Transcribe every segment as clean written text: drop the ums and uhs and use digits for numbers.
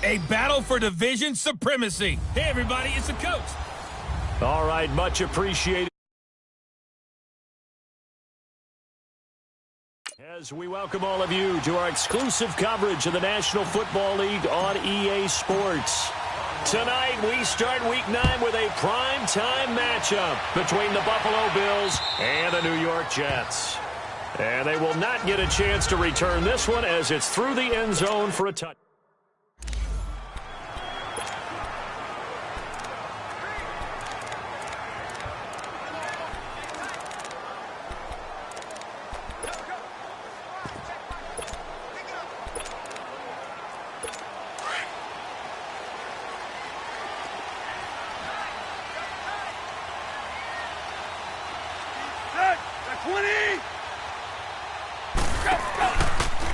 A battle for division supremacy. Hey, everybody, it's the coach. All right, much appreciated. As we welcome all of you to our exclusive coverage of the National Football League on EA Sports. Tonight, we start Week 9 with a prime-time matchup between the Buffalo Bills and the New York Jets. And they will not get a chance to return this one as it's through the end zone for a touchdown.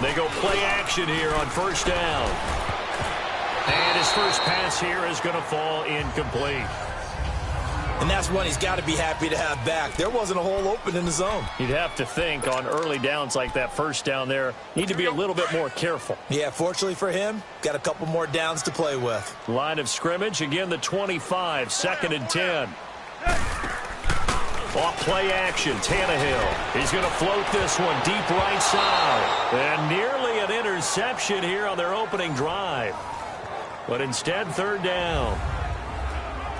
They go play action here on first down. And his first pass here is going to fall incomplete. And that's one he's got to be happy to have back. There wasn't a hole open in the zone. You'd have to think on early downs like that first down there, need to be a little bit more careful. Yeah, fortunately for him, got a couple more downs to play with. Line of scrimmage, again the 25, 2nd and 10. Off play action, Tannehill. He's going to float this one deep right side. And nearly an interception here on their opening drive. But instead, 3rd down.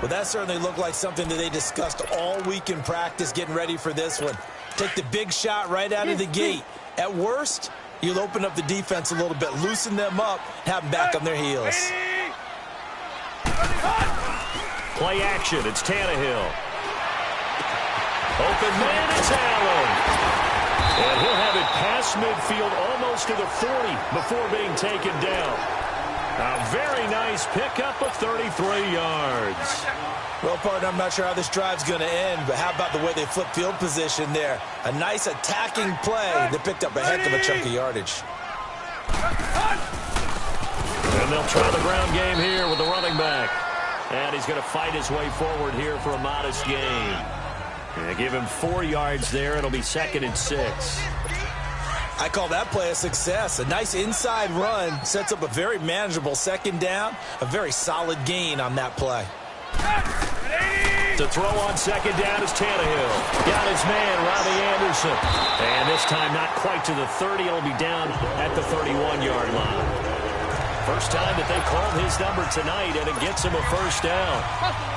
Well, that certainly looked like something that they discussed all week in practice getting ready for this one. Take the big shot right out of the gate. At worst, you'll open up the defense a little bit, loosen them up, have them back on their heels. Play action, it's Tannehill. Open man, it's Allen. And he'll have it past midfield almost to the 40 before being taken down. A very nice pickup of 33 yards. Well, partner, I'm not sure how this drive's going to end, but how about the way they flip field position there? A nice attacking play that picked up a heck of a chunk of yardage. And they'll try the ground game here with the running back. And he's going to fight his way forward here for a modest gain. And give him 4 yards there. It'll be 2nd and 6. I call that play a success. A nice inside run sets up a very manageable 2nd down. A very solid gain on that play. To throw on 2nd down is Tannehill. Got his man, Robbie Anderson. And this time not quite to the 30. It'll be down at the 31-yard line. First time that they called his number tonight, and it gets him a first down.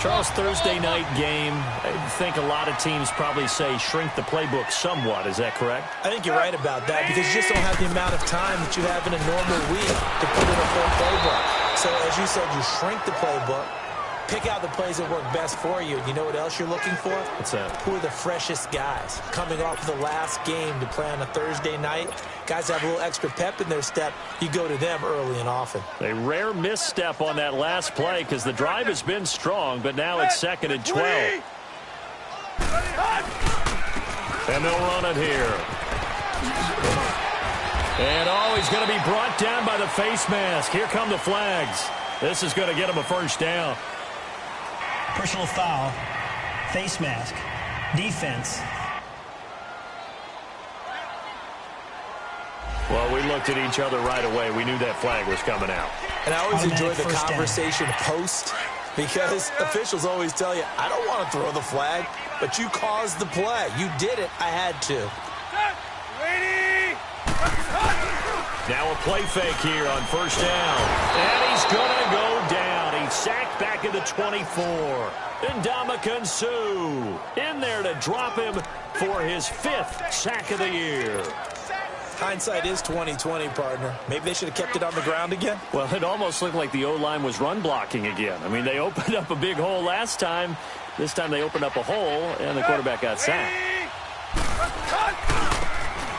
Charles, Thursday night game, I think a lot of teams probably say shrink the playbook somewhat. Is that correct? I think you're right about that because you just don't have the amount of time that you have in a normal week to put in a full playbook. So, as you said, you shrink the playbook, pick out the plays that work best for you. You know what else you're looking for? What's that? Who are the freshest guys coming off of the last game to play on a Thursday night? Guys have a little extra pep in their step. You go to them early and often. A rare misstep on that last play because the drive has been strong, but now it's 2nd and 12. And they'll run it here. And he's going to be brought down by the face mask. Here come the flags. This is going to get him a first down. Personal foul, face mask, defense. Well, we looked at each other right away. We knew that flag was coming out. And I always enjoy the conversation post because officials always tell you, I don't want to throw the flag, but you caused the play. You did it. I had to. Now a play fake here on first down. And he's going to go down. He's sacked back at the 24. Ndamukong Suh in there to drop him for his 5th sack of the year. Hindsight is 20/20, partner. Maybe they should have kept it on the ground again. Well, it almost looked like the O-line was run blocking again. I mean, they opened up a big hole last time. This time they opened up a hole, and the quarterback got sacked.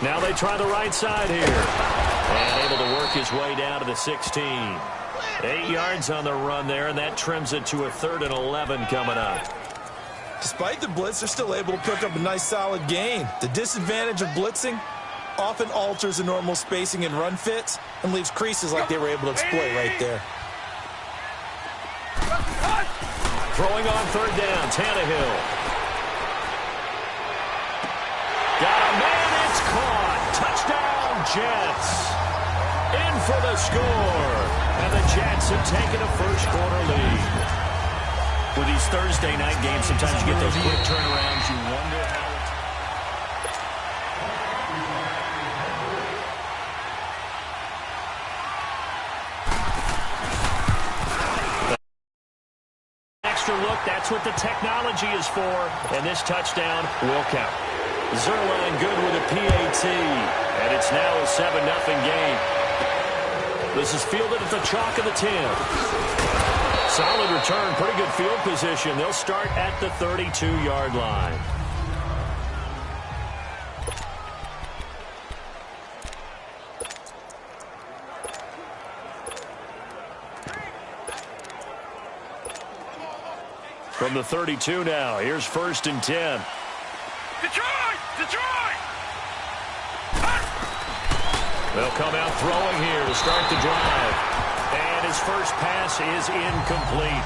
Now they try the right side here. And able to work his way down to the 16. 8 yards on the run there, and that trims it to a 3rd and 11 coming up. Despite the blitz, they're still able to pick up a nice solid gain. The disadvantage of blitzing often alters the normal spacing and run fits and leaves creases like they were able to exploit right there. Throwing on 3rd down, Tannehill. Got a man, it's caught. Touchdown, Jets. In for the score. And the Jets have taken a first-quarter lead. With these Thursday night games, sometimes you get those quick turnarounds. You wonder how extra look, that's what the technology is for. And this touchdown will count. Zerline good with a PAT. And it's now a 7-0 game. This is fielded at the chalk of the 10. Solid return, pretty good field position. They'll start at the 32-yard line. From the 32 now, here's 1st and 10. Detroit! Detroit! They'll come out throwing here to start the drive. And his first pass is incomplete.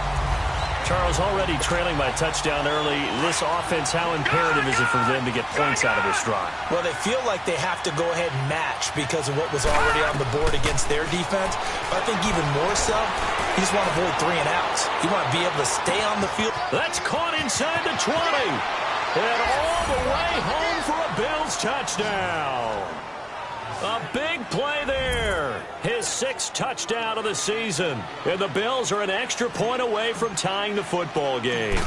Charles, already trailing by a touchdown early. This offense, how imperative is it for them to get points out of this drive? Well, they feel like they have to go ahead and match because of what was already on the board against their defense. But I think even more so, you just want to avoid 3 and outs. You want to be able to stay on the field. That's caught inside the 20. And all the way home for a Bills touchdown. A big play there. His 6th touchdown of the season. And the Bills are an extra point away from tying the football game.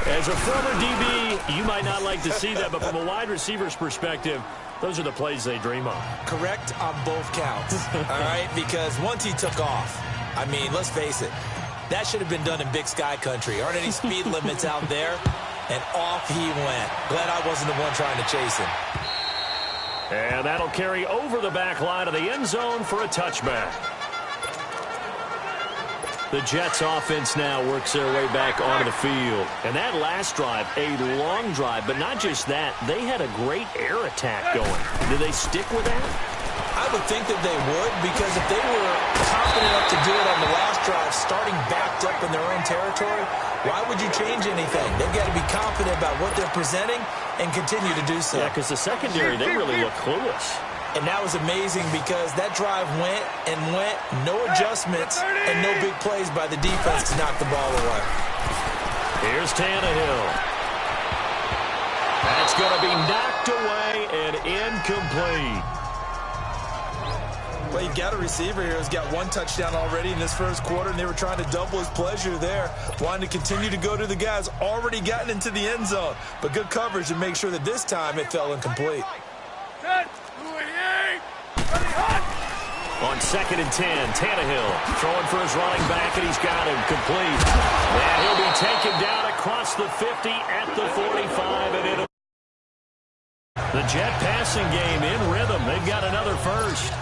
As a former DB, you might not like to see that, but from a wide receiver's perspective, those are the plays they dream of. Correct on both counts. All right? Because once he took off, I mean, let's face it, that should have been done in Big Sky country. Aren't any speed limits out there? And off he went. Glad I wasn't the one trying to chase him. And that'll carry over the back line of the end zone for a touchback. The Jets offense now works their way back onto the field. And that last drive, a long drive, but not just that, they had a great air attack going. Do they stick with that? I would think that they would, because if they were confident enough to do it on the last drive, starting backed up in their own territory, why would you change anything? They've got to be confident about what they're presenting and continue to do so. Yeah, because the secondary, they really look clueless. And that was amazing because that drive went and went, no adjustments and no big plays by the defense to knock the ball away. Here's Tannehill. That's going to be knocked away and incomplete. Well, you've got a receiver here who's got 1 touchdown already in this first quarter, and they were trying to double his pleasure there, wanting to continue to go to the guys already gotten into the end zone. But good coverage to make sure that this time it fell incomplete. On 2nd and 10, Tannehill throwing for his running back, and he's got him complete. And he'll be taken down across the 50 at the 45 and in. The Jet passing game in rhythm. They've got another first.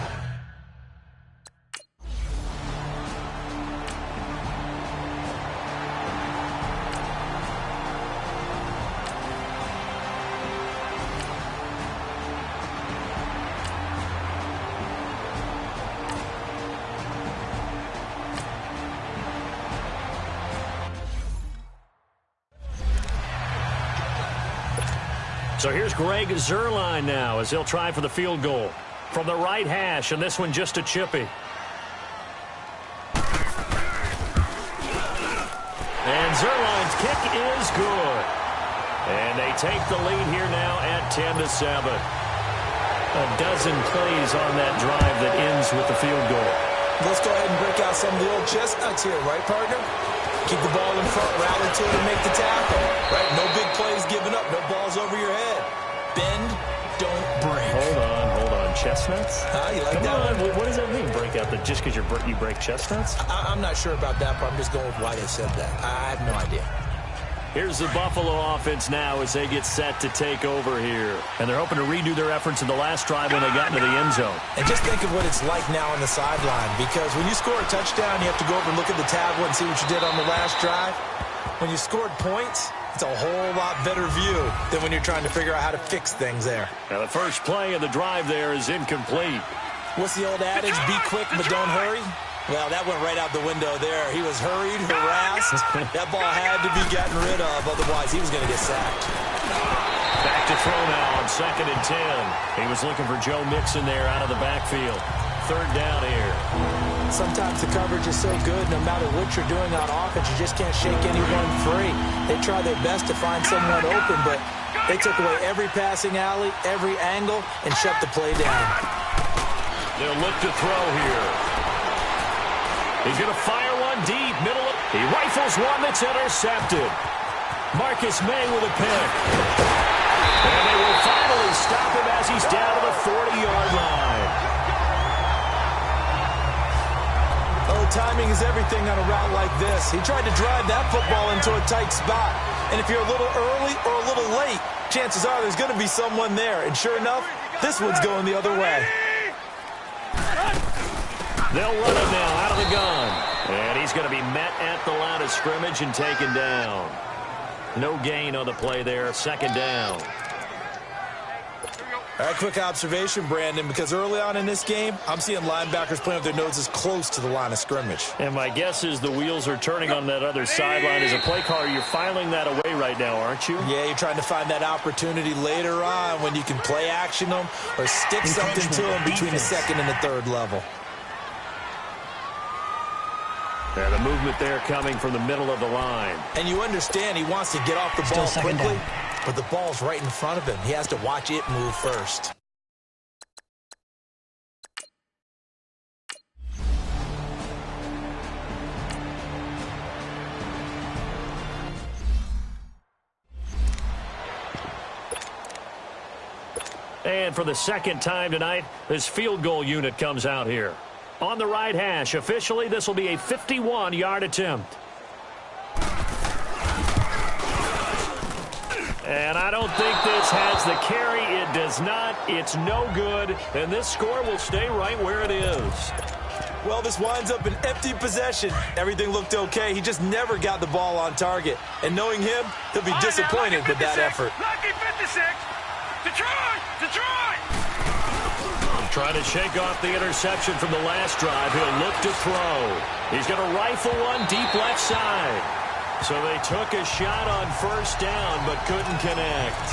So here's Greg Zerline now as he'll try for the field goal from the right hash, and this one just a chippy. And Zerline's kick is good. And they take the lead here now at 10-7. A dozen plays on that drive that ends with the field goal. Let's go ahead and break out some of the old chestnuts here, right, partner? Keep the ball in front, rally to it, and make the tackle. Right? No big plays given up, no balls over your head. Bend, don't break. Hold on. Chestnuts? You like Come that on. one? What does that mean, break out? Just because you break chestnuts? I'm not sure about that, but I'm just going with why they said that. I have no idea. Here's the Buffalo offense now as they get set to take over here. And they're hoping to redo their efforts in the last drive when they got into the end zone. And just think of what it's like now on the sideline, because when you score a touchdown, you have to go over and look at the tablet and see what you did on the last drive. When you scored points, it's a whole lot better view than when you're trying to figure out how to fix things there. Now the first play of the drive there is incomplete. What's the old adage? Be quick, but don't hurry. Well, that went right out the window there. He was hurried, harassed. That ball had to be gotten rid of, otherwise he was going to get sacked. Back to throw now on 2nd and 10. He was looking for Joe Mixon there out of the backfield. third down here. Sometimes the coverage is so good, no matter what you're doing on offense, you just can't shake anyone free. They try their best to find someone open, but they took away every passing alley, every angle, and shut the play down. They'll look to throw here. He's going to fire one deep, middle of... He rifles one that's intercepted. Marcus May with a pick. And they will finally stop him as he's down to the 40-yard line. Oh, timing is everything on a route like this. He tried to drive that football into a tight spot. And if you're a little early or a little late, chances are there's going to be someone there. And sure enough, this one's going the other way. They'll run him now out of the gun. And he's going to be met at the line of scrimmage and taken down. No gain on the play there. Second down. All right, quick observation, Brandon, because early on in this game, I'm seeing linebackers playing with their noses close to the line of scrimmage. And my guess is the wheels are turning on that other sideline. As a play caller, you're filing that away right now, aren't you? Yeah, you're trying to find that opportunity later on when you can play action them or stick something to them between the second and the third level. Yeah, the movement there coming from the middle of the line. And you understand he wants to get off the ball quickly, but the ball's right in front of him. He has to watch it move first. And for the second time tonight, this field goal unit comes out here. On the right hash, officially, this will be a 51-yard attempt. And I don't think this has the carry. It does not. It's no good. And this score will stay right where it is. Well, this winds up an empty possession. Everything looked okay. He just never got the ball on target. And knowing him, he'll be disappointed with that effort. Lucky 56. Detroit! Trying to shake off the interception from the last drive. He'll look to throw. He's going to rifle one deep left side. So they took a shot on first down, but couldn't connect.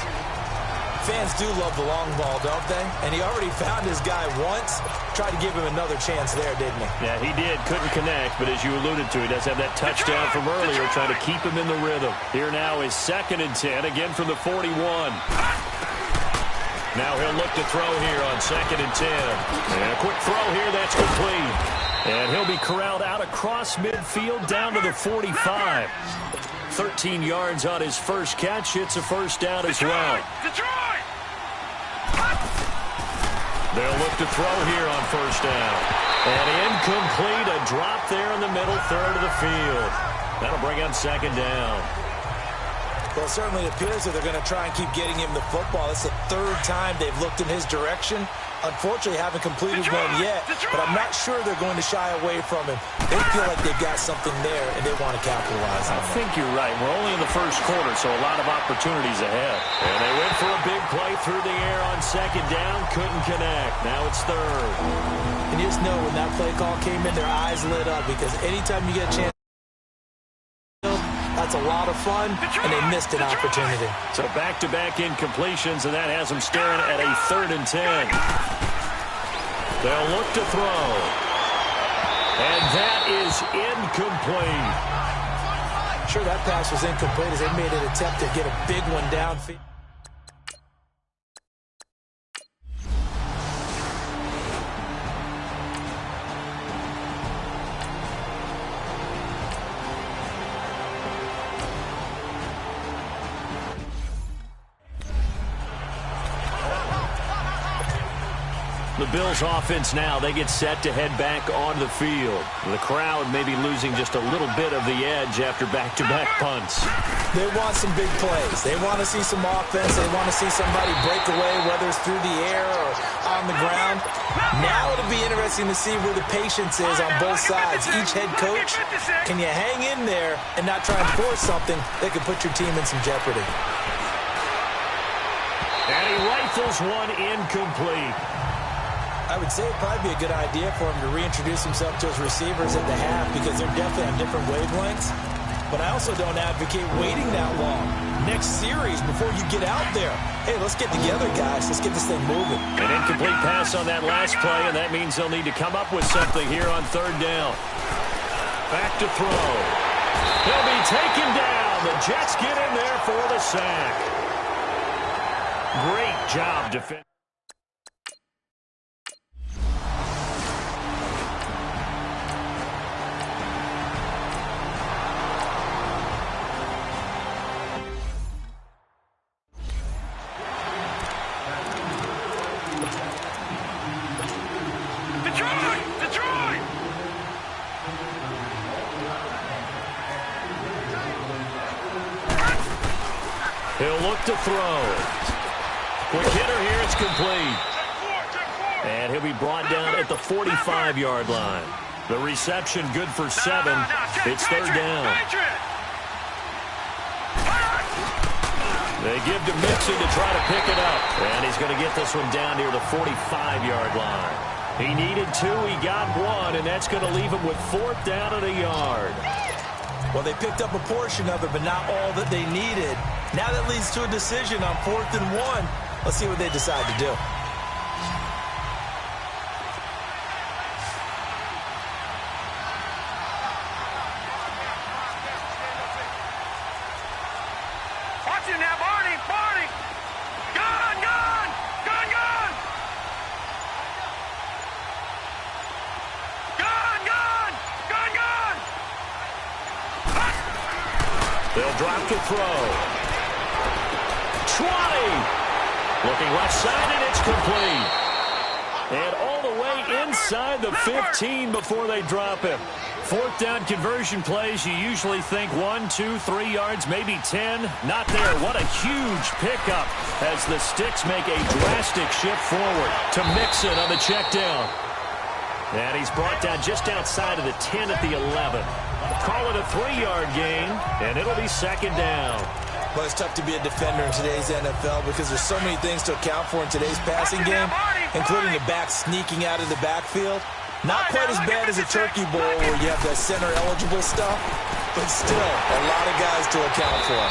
Fans do love the long ball, don't they? And he already found his guy once. Tried to give him another chance there, didn't he? Yeah, he did. Couldn't connect, but as you alluded to, he does have that touchdown from earlier, trying to keep him in the rhythm. Here now is 2nd and 10, again from the 41. Now he'll look to throw here on 2nd and 10. And a quick throw here, that's complete. And he'll be corralled out across midfield down to the 45. 13 yards on his first catch. It's a first down as well. Detroit! They'll look to throw here on first down. And incomplete, a drop there in the middle third of the field. That'll bring on 2nd down. Well, it certainly appears that they're going to try and keep getting him the football. It's the 3rd time they've looked in his direction. Unfortunately, haven't completed one yet, but I'm not sure they're going to shy away from him. They feel like they've got something there, and they want to capitalize on it. I think you're right. We're only in the first quarter, so a lot of opportunities ahead. And they went for a big play through the air on 2nd down. Couldn't connect. Now it's 3rd. And you just know when that play call came in, their eyes lit up, because anytime you get a chance, that's a lot of fun, and they missed an opportunity. So back-to-back incompletions, and that has them staring at a 3rd and 10. They'll look to throw. And that is incomplete. Sure, that pass was incomplete as they made an attempt to get a big one downfield. The Bills offense now, they get set to head back onto the field. The crowd may be losing just a little bit of the edge after back-to-back punts. They want some big plays. They want to see some offense. They want to see somebody break away, whether it's through the air or on the ground. Now it'll be interesting to see where the patience is on both sides. Each head coach, can you hang in there and not try and force something that could put your team in some jeopardy? And he rifles one incomplete. I would say it'd probably be a good idea for him to reintroduce himself to his receivers at the half because they're definitely on different wavelengths. But I also don't advocate waiting that long. Next series, before you get out there, hey, let's get together, guys. Let's get this thing moving. An incomplete pass pass on that last play, and that means they'll need to come up with something here on third down. Back to throw. He'll be taken down. The Jets get in there for the sack. Great job defending. He'll look to throw. Quick hitter here, it's complete. And he'll be brought down at the 45-yard line. The reception good for 7. It's third down. They give to Mixon to try to pick it up. And he's going to get this one down near the 45-yard line. He needed 2, he got 1, and that's going to leave him with 4th down and a yard. Well, they picked up a portion of it, but not all that they needed. Now that leads to a decision on 4th and 1. Let's see what they decide to do. Watch it now, Barney! Barney! Gun! Gun! Gun! Gun! Gun! Gun! Gun! Gun! They'll drop to throw. 20. Looking left side, and it's complete. And all the way inside the 15 before they drop him. 4th down conversion plays, you usually think 1, 2, 3 yards, maybe 10. Not there. What a huge pickup as the Sticks make a drastic shift forward to Mixon on the check down. And he's brought down just outside of the 10 at the 11. Call it a 3-yard gain, and it'll be 2nd down. Well, it's tough to be a defender in today's NFL because there's so many things to account for in today's passing game, including the back sneaking out of the backfield. Not quite as bad as a turkey bowl where you have the center-eligible stuff, but still a lot of guys to account for.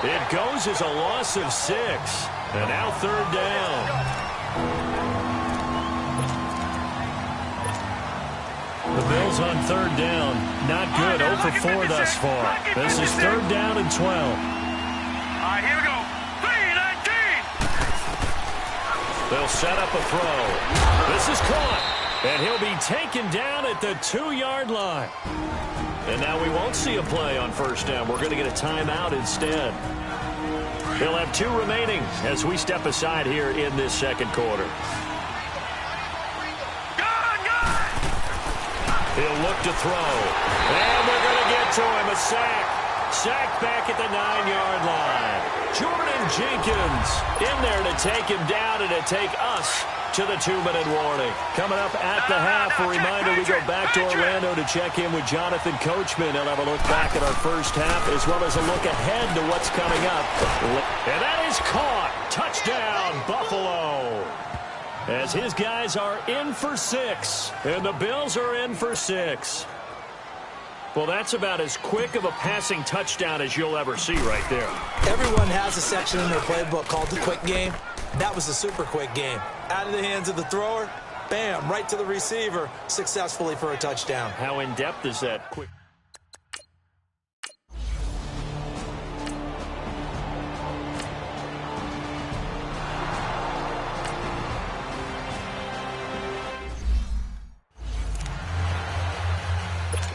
It goes as a loss of 6, and now 3rd down. The Bills on 3rd down. Not good. 0 for 4 thus far. This is 3rd down and 12. All right, here we go. 3-19. They'll set up a throw. This is caught. And he'll be taken down at the 2-yard line. And now we won't see a play on 1st down. We're going to get a timeout instead. He'll have 2 remaining as we step aside here in this 2nd quarter. He'll look to throw. And they're going to get to him. A sack. Sack back at the 9-yard line. Jordan Jenkins in there to take him down and to take us to the 2-minute warning. Coming up at the half, a reminder, we go back to Orlando to check in with Jonathan Coachman. He'll have a look back at our first half as well as a look ahead to what's coming up. And that is caught. Touchdown, Buffalo. As his guys are in for 6, and the Bills are in for 6. Well, that's about as quick of a passing touchdown as you'll ever see right there. Everyone has a section in their playbook called the quick game. That was the super quick game. Out of the hands of the thrower, bam, right to the receiver, successfully for a touchdown. How in-depth is that quick?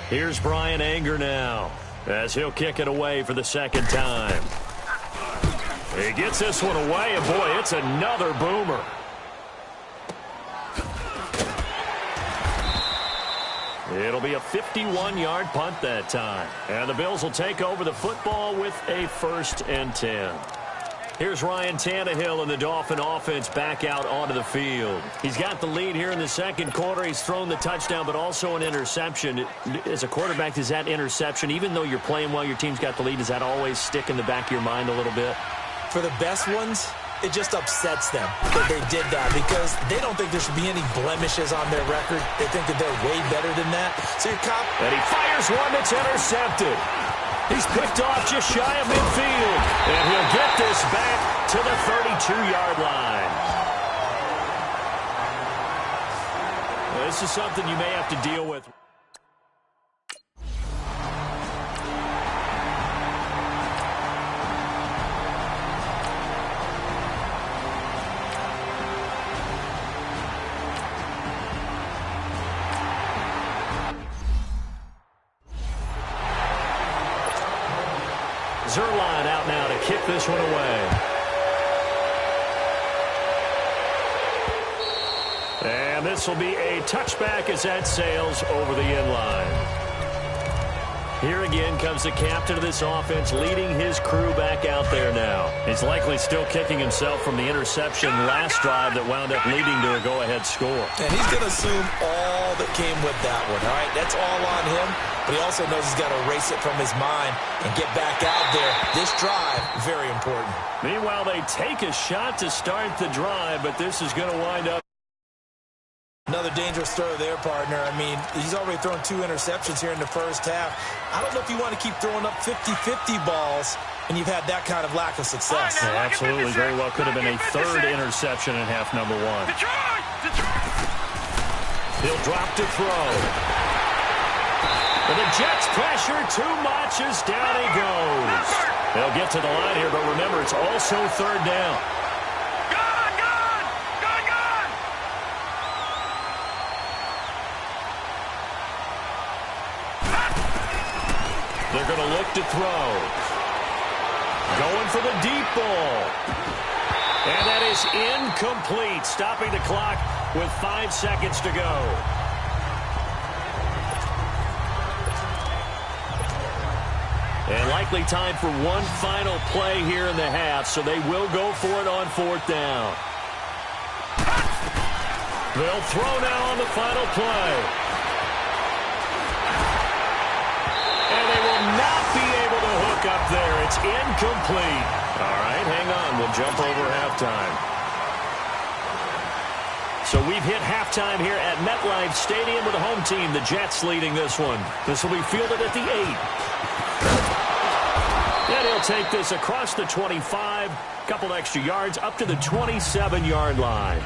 Here's Brian Anger now as he'll kick it away for the 2nd time. He gets this one away, and boy, it's another boomer. It'll be a 51-yard punt that time. And the Bills will take over the football with a 1st and 10. Here's Ryan Tannehill and the Dolphin offense back out onto the field. He's got the lead here in the 2nd quarter. He's thrown the touchdown, but also an interception. As a quarterback, does that interception, even though you're playing well, your team's got the lead, does that always stick in the back of your mind a little bit? For the best ones, it just upsets them that they did that because they don't think there should be any blemishes on their record. They think that they're way better than that. So you're and he fires one that's intercepted. He's picked off just shy of midfield. And he'll get this back to the 32-yard line. This is something you may have to deal with. Zerline out now to kick this one away. And this will be a touchback as that sails over the end line. Here again comes the captain of this offense leading his crew back out there now. He's likely still kicking himself from the interception last drive that wound up leading to a go-ahead score. And he's going to assume all that came with that one, all right? That's all on him, but he also knows he's got to erase it from his mind and get back out there. This drive, very important. Meanwhile, they take a shot to start the drive, but this is going to wind up. Another dangerous throw there, partner. I mean, he's already thrown 2 interceptions here in the first half. I don't know if you want to keep throwing up 50-50 balls when you've had that kind of lack of success. Yeah, absolutely. Very well could have been a 3rd interception in half number 1. He'll drop to throw. But the Jets pressure too much as down he goes. They'll get to the line here, but remember, it's also 3rd down. They're going to look to throw. Going for the deep ball. And that is incomplete, stopping the clock with 5 seconds to go. And likely time for one final play here in the half, so they will go for it on 4th down. They'll throw now on the final play. Not be able to hook up there. It's incomplete. All right, hang on. We'll jump over halftime. So we've hit halftime here at MetLife Stadium with the home team, the Jets, leading this one. This will be fielded at the 8. And he'll take this across the 25, couple extra yards, up to the 27-yard line.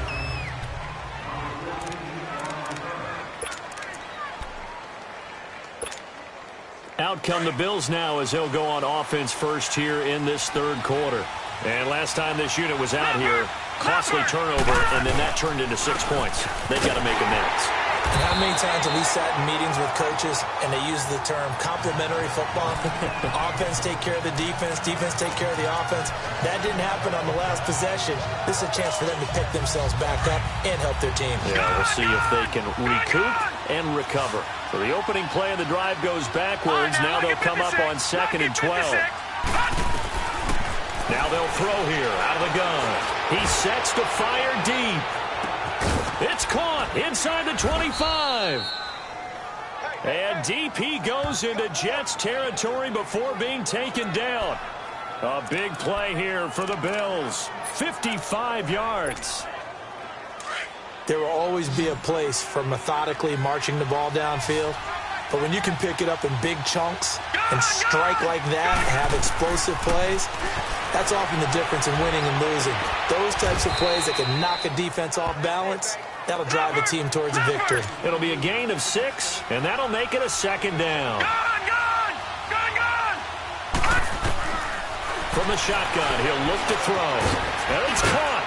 Out come the Bills now as they'll go on offense first here in this 3rd quarter. And last time this unit was out here, costly turnover, and then that turned into 6 points. They've got to make amends. And how many times have we sat in meetings with coaches and they use the term complementary football? Offense take care of the defense, defense take care of the offense. That didn't happen on the last possession. This is a chance for them to pick themselves back up and help their team. Yeah, we'll see if they can recoup and recover. So the opening play of the drive goes backwards. Now they'll come up on 2nd and 12. Now they'll throw here out of the gun. He sets to fire deep. It's caught inside the 25. And deep he goes into Jets territory before being taken down. A big play here for the Bills. 55 yards. There will always be a place for methodically marching the ball downfield. But when you can pick it up in big chunks and strike like that and have explosive plays, that's often the difference in winning and losing. Those types of plays that can knock a defense off balance, that'll drive a team towards a victory. It'll be a gain of 6, and that'll make it a 2nd down. From the shotgun, he'll look to throw. And it's caught.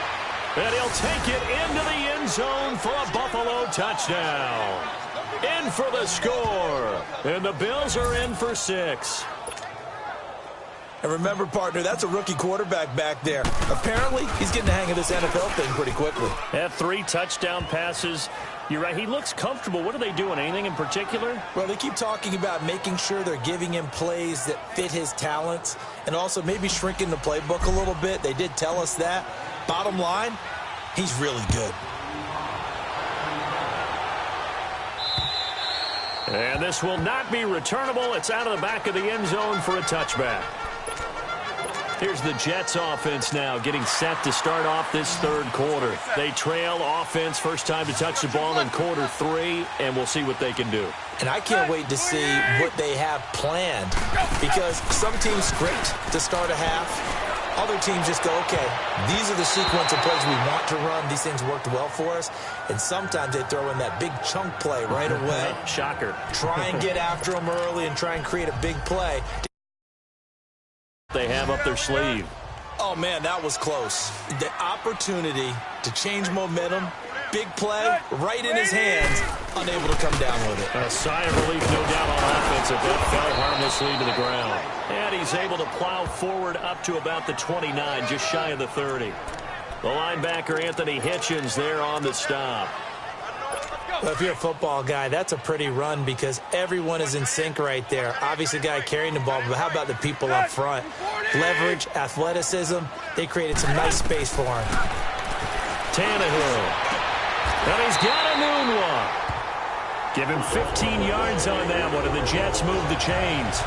And he'll take it into the end zone for a Buffalo touchdown. In for the score. And the Bills are in for 6. And remember, partner, that's a rookie quarterback back there. Apparently, he's getting the hang of this NFL thing pretty quickly. Had 3 touchdown passes. You're right, he looks comfortable. What are they doing? Anything in particular? Well, they keep talking about making sure they're giving him plays that fit his talents and also maybe shrinking the playbook a little bit. They did tell us that. Bottom line, he's really good. And this will not be returnable. It's out of the back of the end zone for a touchback. Here's the Jets offense now getting set to start off this 3rd quarter. They trail offense, first time to touch the ball in quarter 3, and we'll see what they can do. And I can't wait to see what they have planned, because some teams script to start a half, Other teams just go, okay, these are the sequence of plays we want to run. These things worked well for us. And sometimes they throw in that big chunk play right away. Shocker. Try and get after them early and try and create a big play. They have up their sleeve. Oh, man, that was close. The opportunity to change momentum, big play, right in his hands, unable to come down with it. A sigh of relief, no doubt, on offense. That fell harmlessly to the ground. And he's able to plow forward up to about the 29, just shy of the 30. The linebacker, Anthony Hitchens, there on the stop. Well, if you're a football guy, that's a pretty run because everyone is in sync right there. Obviously, the guy carrying the ball, but how about the people up front? Leverage, athleticism, they created some nice space for him. Tannehill. And he's got a noon one. Give him 15 yards on that one, and the Jets move the chains.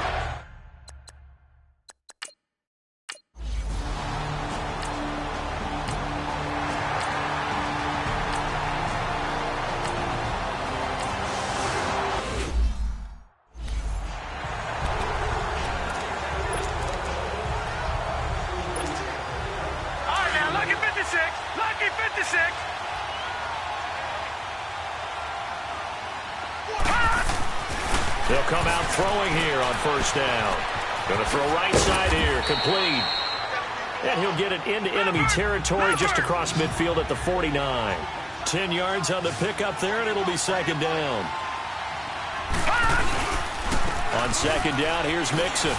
They'll come out throwing here on first down. Going to throw right side here, complete. And he'll get it into enemy territory just across midfield at the 49. 10 yards on the pickup there, and it'll be second down. On second down, here's Mixon.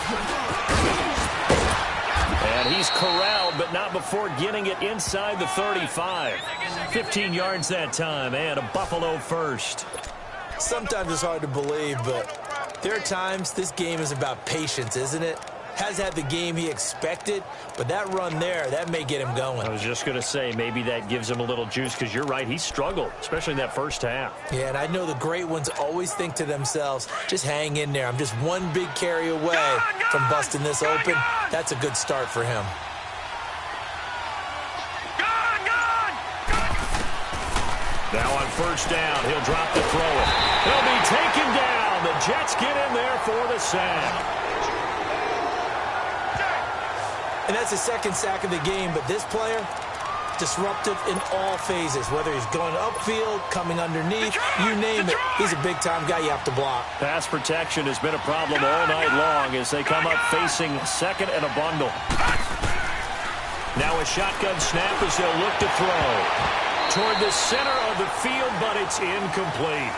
And he's corralled, but not before getting it inside the 35. 15 yards that time, and a Buffalo first. Sometimes it's hard to believe, but there are times this game is about patience, isn't it? Has had the game he expected, but that run there, that may get him going. I was just going to say, maybe that gives him a little juice, because you're right, he struggled, especially in that first half. Yeah, and I know the great ones always think to themselves, just hang in there. I'm just one big carry away from busting this open. That's a good start for him. Now on first down, he'll drop to throw it. He'll be taken down. The Jets get in there for the sack. And that's the second sack of the game, but this player, disruptive in all phases, whether he's going upfield, coming underneath, you name it. He's a big-time guy you have to block. Pass protection has been a problem all night long as they come up facing second and a bundle. Now a shotgun snap as they'll look to throw. Toward the center of the field, but it's incomplete.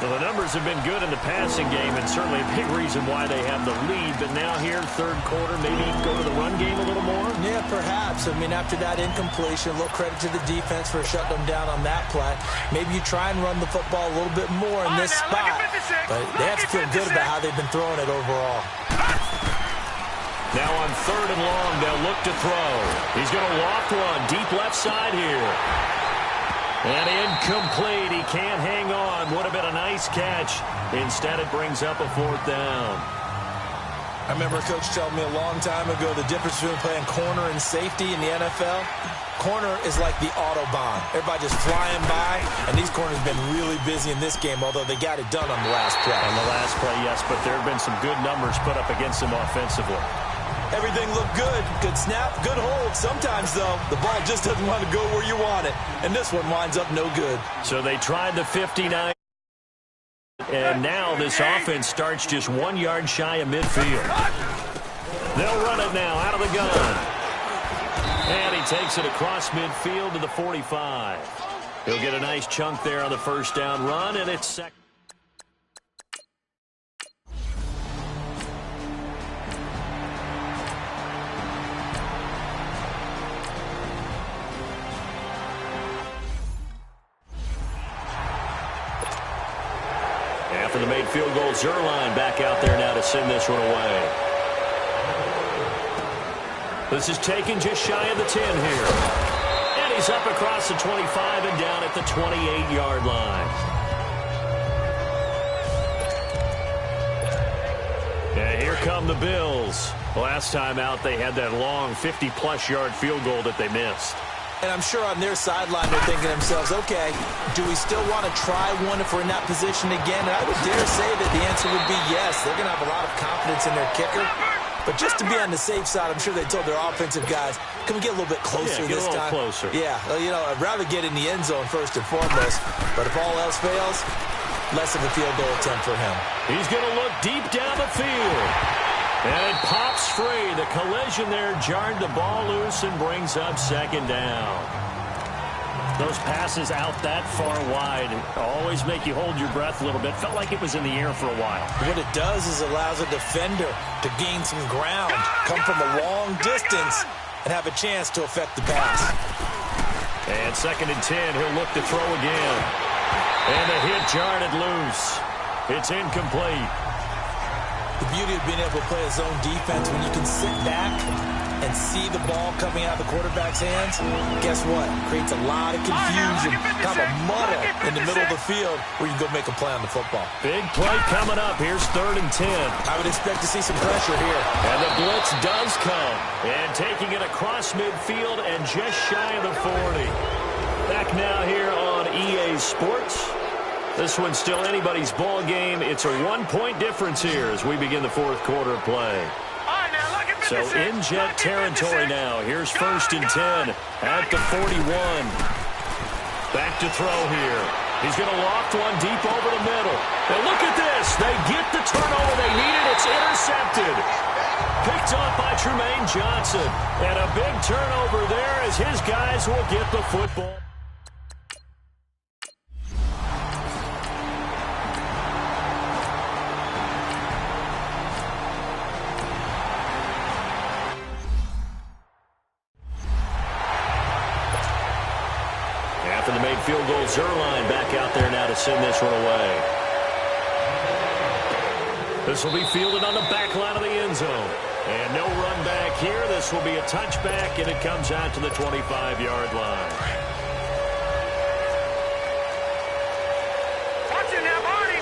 Well, the numbers have been good in the passing game, and certainly a big reason why they have the lead. But now here, third quarter, maybe go to the run game a little more? Yeah, perhaps. I mean, after that incompletion, a little credit to the defense for shutting them down on that play. Maybe you try and run the football a little bit more in this spot. But they have to feel good about how they've been throwing it overall. Now on third and long, they'll look to throw. He's going to loft one deep left side here. And incomplete. He can't hang on. Would have been a nice catch. Instead, it brings up a fourth down. I remember a coach telling me a long time ago the difference between playing corner and safety in the NFL. Corner is like the Autobahn. Everybody just flying by, and these corners have been really busy in this game, although they got it done on the last play. On the last play, yes, but there have been some good numbers put up against them offensively. Everything looked good. Good snap, good hold. Sometimes, though, the ball just doesn't want to go where you want it. And this one winds up no good. So they tried the 59. And now this offense starts just 1 yard shy of midfield. They'll run it now out of the gun. And he takes it across midfield to the 45. He'll get a nice chunk there on the first down run, and it's second. After the made field goal, Zerline back out there now to send this one away. This is taken just shy of the 10 here. And he's up across the 25 and down at the 28-yard line. And here come the Bills. Last time out, they had that long 50-plus yard field goal that they missed. And I'm sure on their sideline they're thinking to themselves, okay, do we still want to try one if we're in that position again? And I would dare say that the answer would be yes. They're going to have a lot of confidence in their kicker. But just to be on the safe side, I'm sure they told their offensive guys, can we get a little bit closer this time? Closer. Yeah, well, you know, I'd rather get in the end zone first and foremost. But if all else fails, less of a field goal attempt for him. He's going to look deep down the field. And it pops free. The collision there jarred the ball loose and brings up second down. Those passes out that far wide always make you hold your breath a little bit. Felt like it was in the air for a while. What it does is allows a defender to gain some ground, come from a long distance, and have a chance to affect the pass. And 2nd and 10, he'll look to throw again. And the hit jarred it loose. It's incomplete. The beauty of being able to play a zone defense when you can sit back and see the ball coming out of the quarterback's hands, guess what? Creates a lot of confusion, kind of a muddle in the middle of the field where you can go make a play on the football. Big play coming up. Here's 3rd and 10. I would expect to see some pressure here. And the blitz does come. And taking it across midfield and just shy of the 40. Back now here on EA Sports. This one's still anybody's ball game. It's a 1-point difference here as we begin the 4th quarter of play. So in Jet territory now. Here's 1st and 10 at the 41. Back to throw here. He's going to loft one deep over the middle. And look at this. They get the turnover they needed. It's intercepted. Picked off by Tremaine Johnson. And a big turnover there as his guys will get the football. After the made field goal, Zerline back out there now to send this one away. This will be fielded on the back line of the end zone. And no run back here. This will be a touchback, and it comes out to the 25-yard line. Watch it now, Barney!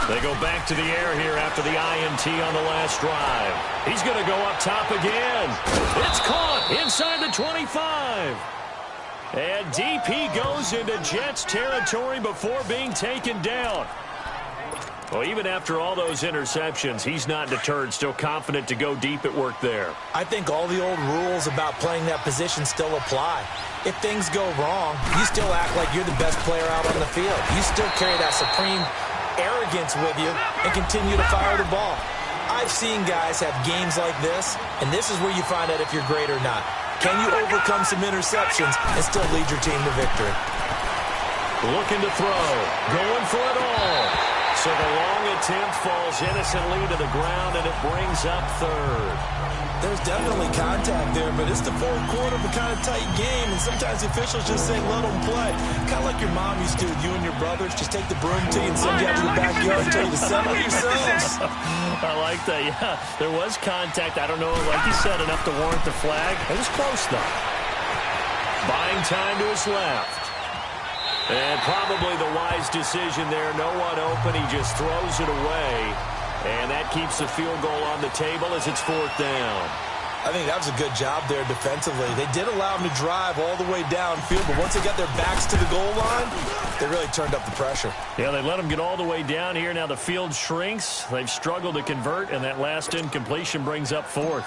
They go back to the air here after the INT on the last drive. He's going to go up top again. It's caught inside the 25. And DP goes into Jets territory before being taken down. Well, even after all those interceptions, he's not deterred, still confident to go deep at work there. I think all the old rules about playing that position still apply. If things go wrong, you still act like you're the best player out on the field. You still carry that supreme arrogance with you and continue to fire the ball. I've seen guys have games like this, and this is where you find out if you're great or not. Can you overcome some interceptions and still lead your team to victory? Looking to throw, going for it all. So the long attempt falls innocently to the ground, and it brings up 3rd. There's definitely contact there, but it's the 4th quarter of a kind of tight game, and sometimes the officials just say, let them play. Kind of like your mom used to with you and your brothers. Just take the broom to you and send you out to the backyard and tell you to settle yourselves. I like that, yeah. There was contact. I don't know, like you said, enough to warrant the flag. It was close, though. Buying time to his left. And probably the wise decision there. No one open. He just throws it away. And that keeps the field goal on the table as it's 4th down. I think that was a good job there defensively. They did allow them to drive all the way downfield, but once they got their backs to the goal line, they really turned up the pressure. Yeah, they let them get all the way down here. Now the field shrinks. They've struggled to convert, and that last incompletion brings up 4th.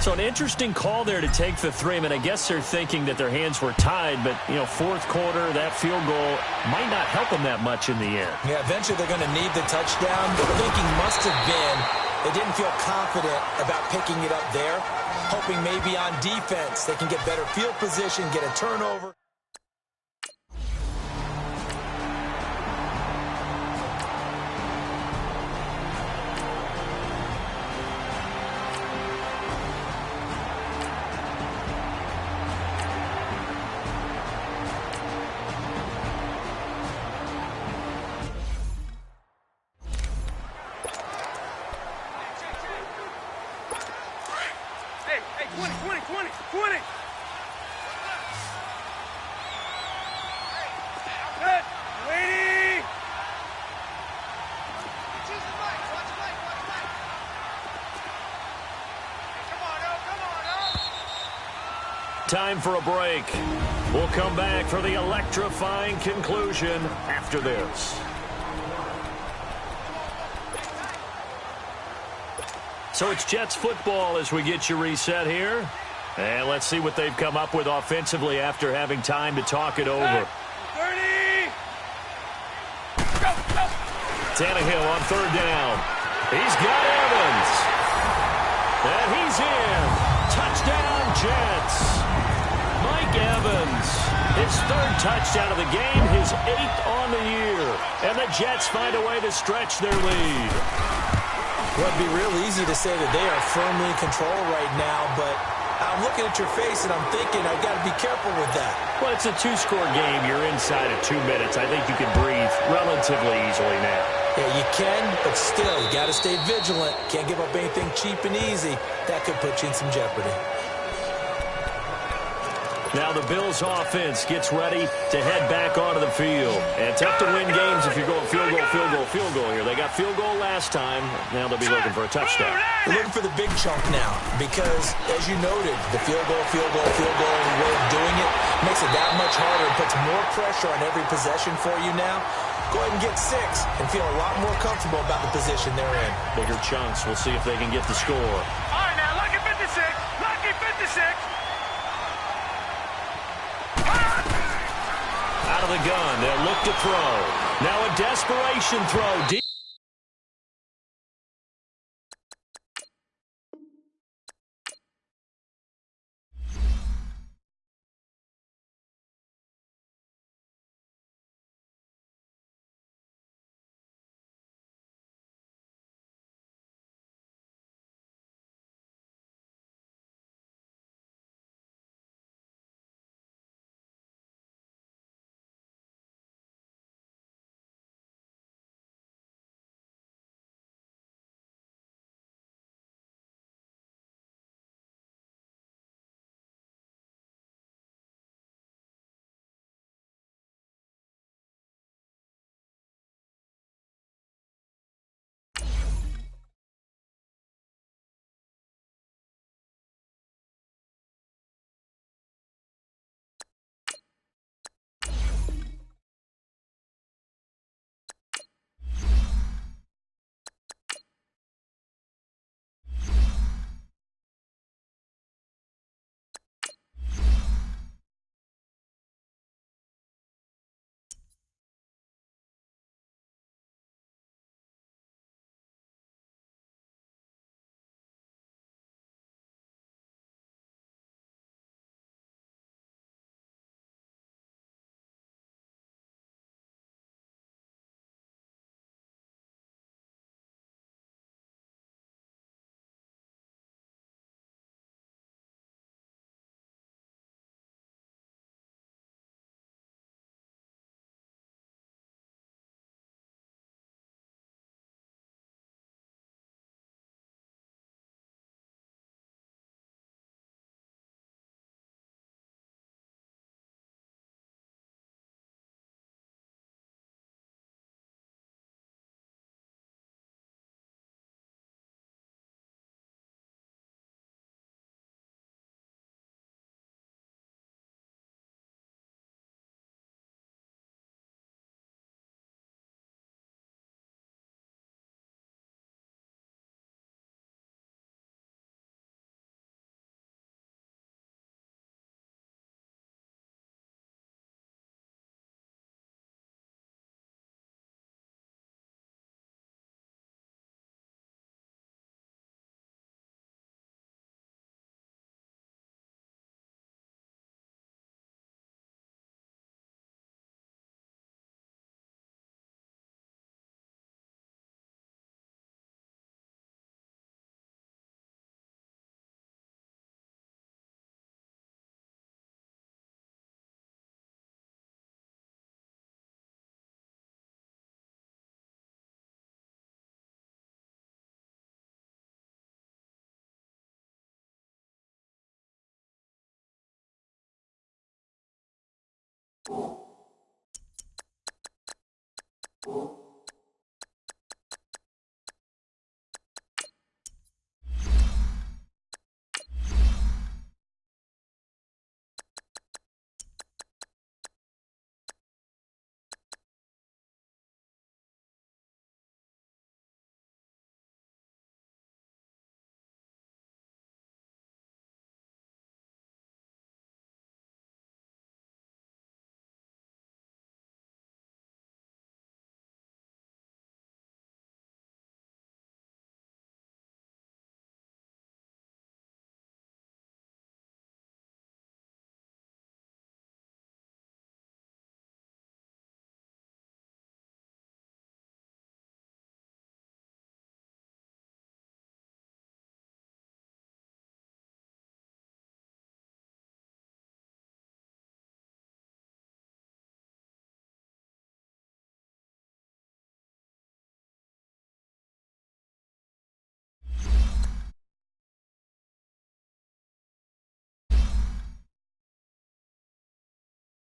So an interesting call there to take the 3. I mean, I guess they're thinking that their hands were tied, but, you know, 4th quarter, that field goal might not help them that much in the end. Yeah, eventually they're going to need the touchdown. The thinking must have been they didn't feel confident about picking it up there, hoping maybe on defense they can get better field position, get a turnover. Hey, 20. Good. Waiting. Time for a break. We'll come back for the electrifying conclusion after this. So it's Jets football as we get you reset here. And let's see what they've come up with offensively after having time to talk it over. 30. Go, go. Tannehill on third down. He's got Evans. And he's in. Touchdown, Jets. Mike Evans. His third touchdown of the game, his 8th on the year. And the Jets find a way to stretch their lead. Well, it'd be real easy to say that they are firmly in control right now, but I'm looking at your face and I'm thinking I've got to be careful with that. Well, it's a 2-score game. You're inside of 2 minutes. I think you can breathe relatively easily now. Yeah, you can, but still, you got to stay vigilant. Can't give up anything cheap and easy. That could put you in some jeopardy. Now the Bills offense gets ready to head back onto the field. And tough to win games if you're going field goal here. They got field goal last time. Now they'll be looking for a touchdown. They're looking for the big chunk now because, as you noted, the field goal, and the way of doing it makes it that much harder and puts more pressure on every possession for you now. Go ahead and get 6 and feel a lot more comfortable about the position they're in. Bigger chunks. We'll see if they can get the score. All right, now, lucky 56. Lucky 56. Out of the gun, they'll look to throw. Now a desperation throw deep.